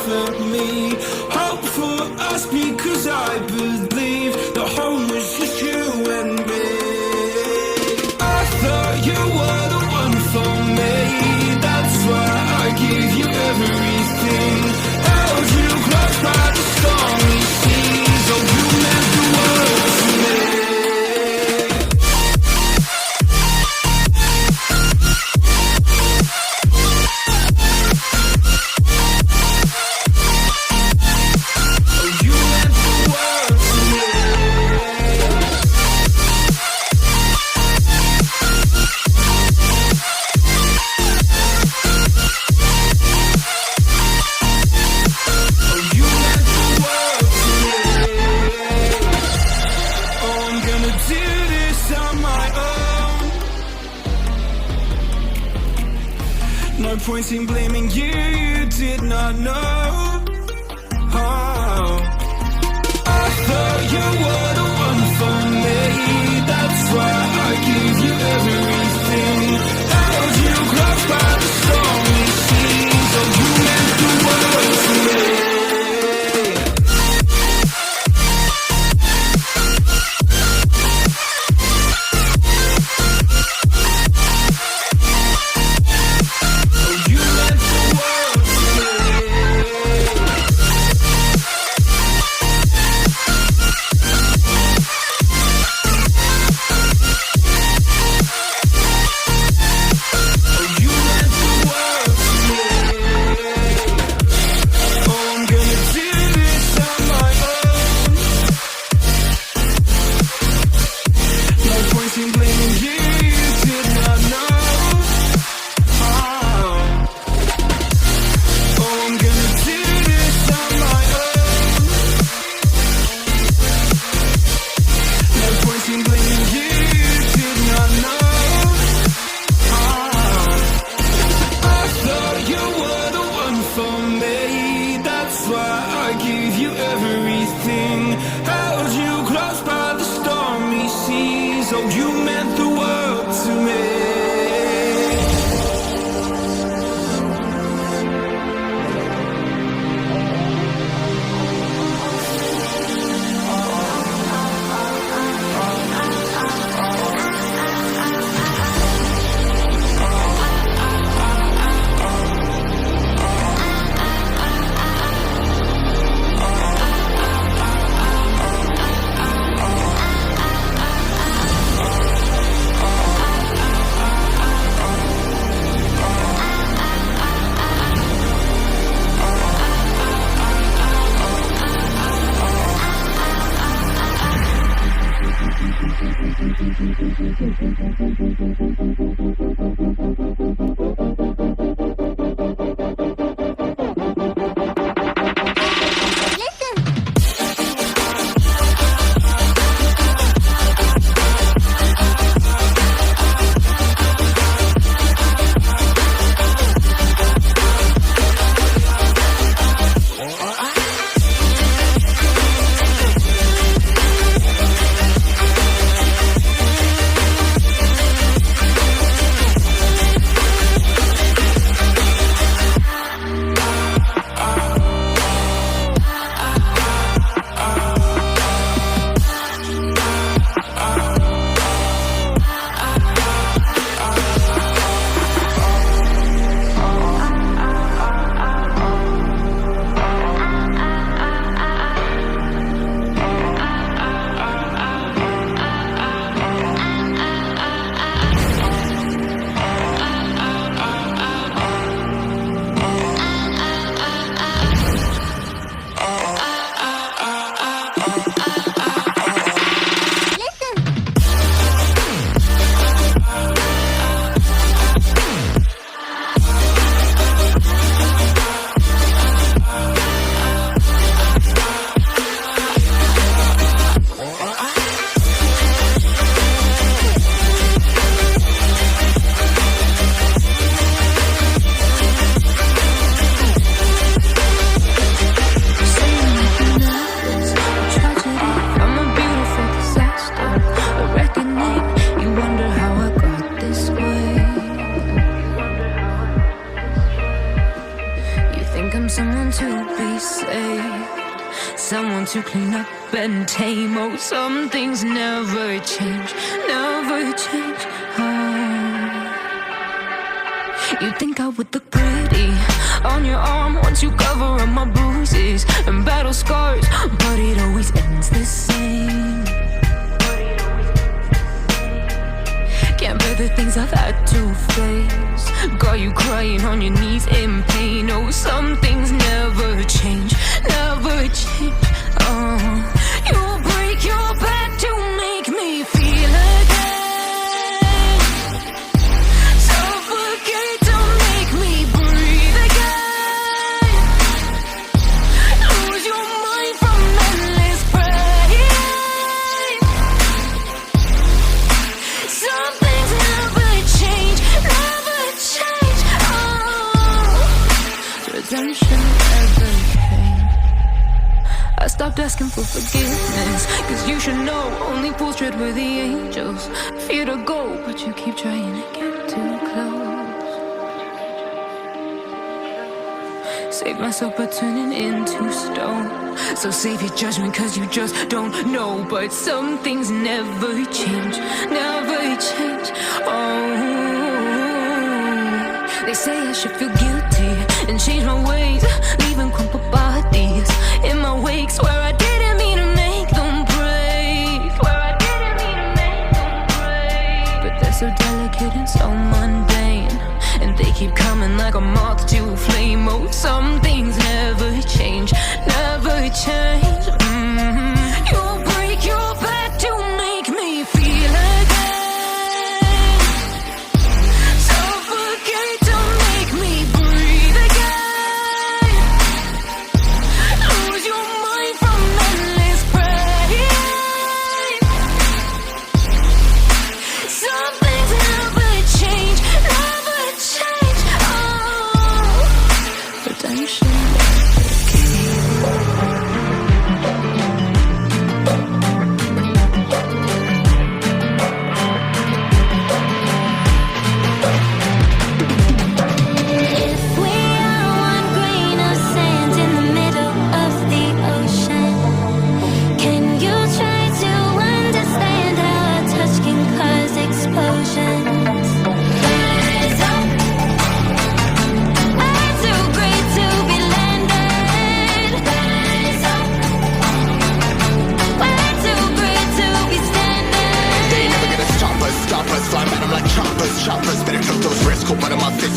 for me. Hope for us because I believe the home was just you and me. I thought you were the one for me. That's why I gave you everything. Held you close by the stormy seas. Oh, you meant the world to me. No point in blaming you, you did not know. Oh. I thought you were the one for me. That's why I gave you everything. Held you close by the stormy seas. Oh, you meant the world to me. I'm someone to be saved, someone to clean up and tame. Oh, some things never change, never change. Oh, you think I would look pretty on your arm once you cover up my bruises and battle scars, but it always ends the same. Can't bear the things I've had to face. Got you crying on your knees in pain. Oh, some things never change, never change. Oh, you break your back to make me feel again. Suffocate to make me breathe again. Lose your mind from endless pain. Some things never change, never change. Oh, redemption ever came. I stopped asking for forgiveness, cause you should know only fools tread with the angels. Fear to go, but you keep trying to get too close. Save myself by turning into stone. So save your judgment cause you just don't know. But some things never change, never change. Oh, they say I should feel guilty and change my ways, leaving crumpled bodies in my wake. Swear I didn't mean to make them break, swear I didn't mean to make them break. But they're so delicate and so mundane, and they keep coming like a moth to a flame. Oh, some things never change, never change.